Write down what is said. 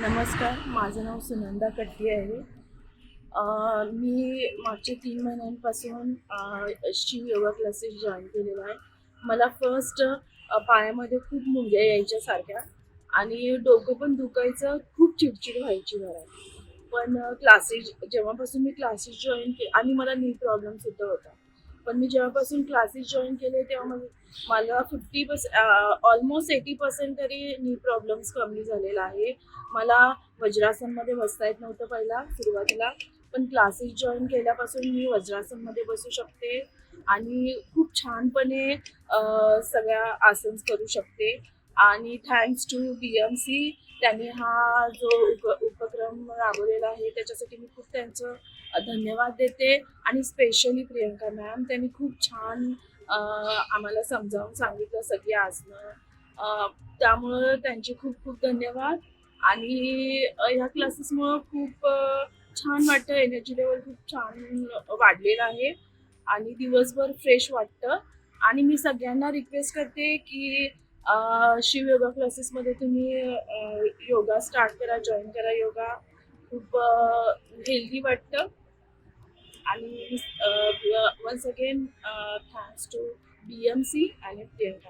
नमस्कार, माझं नाव सुनंदा कट्टी आहे. मी मागच्या 3 महिन्यांपासून शिव योगा क्लासेस जॉइन केलेला आहे. मला फर्स्ट पायामध्ये खूप मुंग्या यायच्या सारख्या आणि डोकं पण दुखायचं, खूप चिडचिड व्हायची घरात. पण क्लासेस जेव्हापासून मी क्लासेस जॉइन केले आणि मला नी प्रॉब्लेमसुद्धा होता. पण मी जेव्हापासून क्लासेस जॉइन केले तेव्हा मला ऑलमोस्ट 80% तरी नी प्रॉब्लेम्स कमी झालेला आहे. मला वज्रासनमध्ये बसता येत नव्हतं पहिला सुरुवातीला, पण क्लासेस जॉइन केल्यापासून मी वज्रासनमध्ये बसू शकते आणि खूप छानपणे सगळ्या आसन्स करू शकते. आणि थँक्स टू BMC त्यांनी हा जो उपक्रम राबवलेला आहे त्याच्यासाठी मी खूप त्यांचं धन्यवाद देते. आणि स्पेशली प्रियंका मॅम, त्यांनी खूप छान आम्हाला समजावून सांगितलं सगळी आसनं. त्यामुळं त्यांचे खूप खूप धन्यवाद. आणि ह्या क्लासेसमुळं खूप छान वाटतं, एनर्जी लेवल खूप छान वाढलेलं आहे आणि दिवसभर फ्रेश वाटतं. आणि मी सगळ्यांना रिक्वेस्ट करते की शिव योगा क्लासेसमध्ये तुम्ही योगा स्टार्ट करा, जॉईन करा. योगा खूप हेल्दी वाटतं. आणि once again thanks to BMC आणि प्रियंका.